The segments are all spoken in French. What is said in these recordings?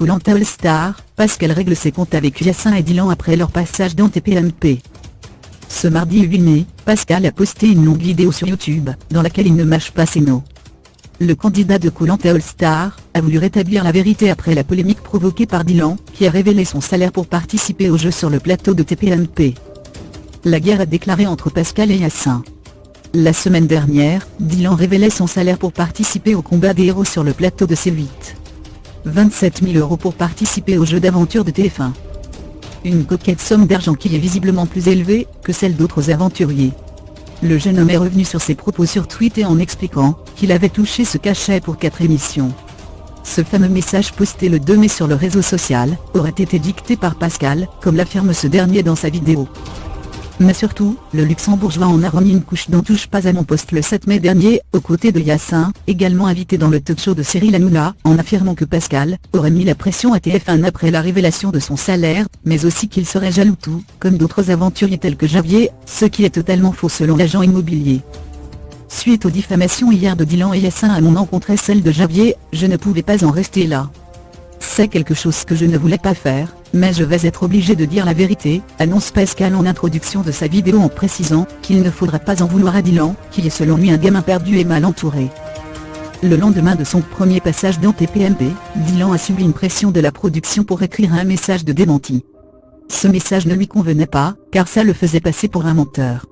Koh-Lanta All Star, Pascal règle ses comptes avec Yacine et Dylan après leur passage dans TPMP. Ce mardi 8 mai, Pascal a posté une longue vidéo sur YouTube, dans laquelle il ne mâche pas ses mots. Le candidat de Koh-Lanta All Star a voulu rétablir la vérité après la polémique provoquée par Dylan, qui a révélé son salaire pour participer au jeu sur le plateau de TPMP. La guerre a déclaré entre Pascal et Yacine. La semaine dernière, Dylan révélait son salaire pour participer au combat des héros sur le plateau de C8. 27 000 € pour participer au jeu d'aventure de TF1. Une coquette somme d'argent qui est visiblement plus élevée que celle d'autres aventuriers. Le jeune homme est revenu sur ses propos sur Twitter en expliquant qu'il avait touché ce cachet pour 4 émissions. Ce fameux message posté le 2 mai sur le réseau social aurait été dicté par Pascal, comme l'affirme ce dernier dans sa vidéo. Mais surtout, le luxembourgeois en a remis une couche dont touche pas à mon poste le 7 mai dernier, aux côtés de Yacine, également invité dans le talk-show de Cyril Hanouna, en affirmant que Pascal aurait mis la pression à TF1 après la révélation de son salaire, mais aussi qu'il serait jaloux tout, comme d'autres aventuriers tels que Javier, ce qui est totalement faux selon l'agent immobilier. Suite aux diffamations hier de Dylan et Yacine à mon encontre et celle de Javier, je ne pouvais pas en rester là. C'est quelque chose que je ne voulais pas faire, mais je vais être obligé de dire la vérité, annonce Pascal en introduction de sa vidéo en précisant qu'il ne faudra pas en vouloir à Dylan, qui est selon lui un gamin perdu et mal entouré. Le lendemain de son premier passage dans TPMP, Dylan a subi une pression de la production pour écrire un message de démenti. Ce message ne lui convenait pas, car ça le faisait passer pour un menteur.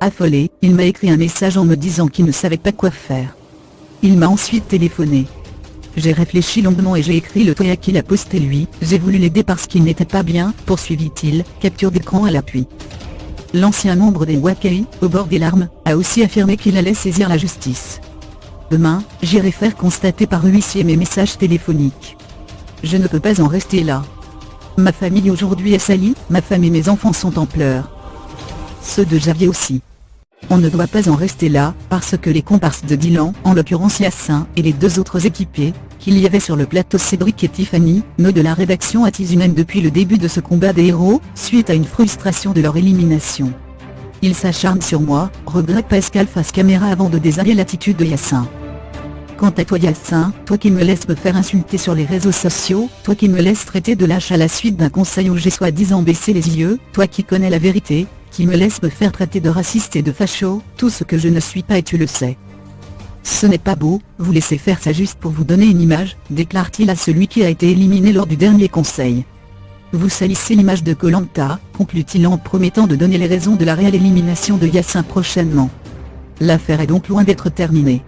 Affolé, il m'a écrit un message en me disant qu'il ne savait pas quoi faire. Il m'a ensuite téléphoné. J'ai réfléchi longuement et j'ai écrit le tweet qu'il a posté lui, j'ai voulu l'aider parce qu'il n'était pas bien, poursuivit-il, capture d'écran à l'appui. L'ancien membre des Wackey, au bord des larmes, a aussi affirmé qu'il allait saisir la justice. Demain, j'irai faire constater par huissier mes messages téléphoniques. Je ne peux pas en rester là. Ma famille aujourd'hui est salie, ma femme et mes enfants sont en pleurs. Ceux de Javier aussi. On ne doit pas en rester là, parce que les comparses de Dylan, en l'occurrence Yacine et les deux autres équipiers, qu'il y avait sur le plateau Cédric et Tiffany, nœud de la rédaction attisent une haine depuis le début de ce combat des héros, suite à une frustration de leur élimination. Ils s'acharnent sur moi, regrette Pascal face caméra avant de désailler l'attitude de Yacine. Quant à toi Yacine, toi qui me laisses me faire insulter sur les réseaux sociaux, toi qui me laisses traiter de lâche à la suite d'un conseil où j'ai soi-disant baissé les yeux, toi qui connais la vérité, qui me laisse me faire traiter de raciste et de facho, tout ce que je ne suis pas et tu le sais. Ce n'est pas beau, vous laissez faire ça juste pour vous donner une image, déclare-t-il à celui qui a été éliminé lors du dernier conseil. Vous salissez l'image de Koh-Lanta, conclut-il en promettant de donner les raisons de la réelle élimination de Yacine prochainement. L'affaire est donc loin d'être terminée.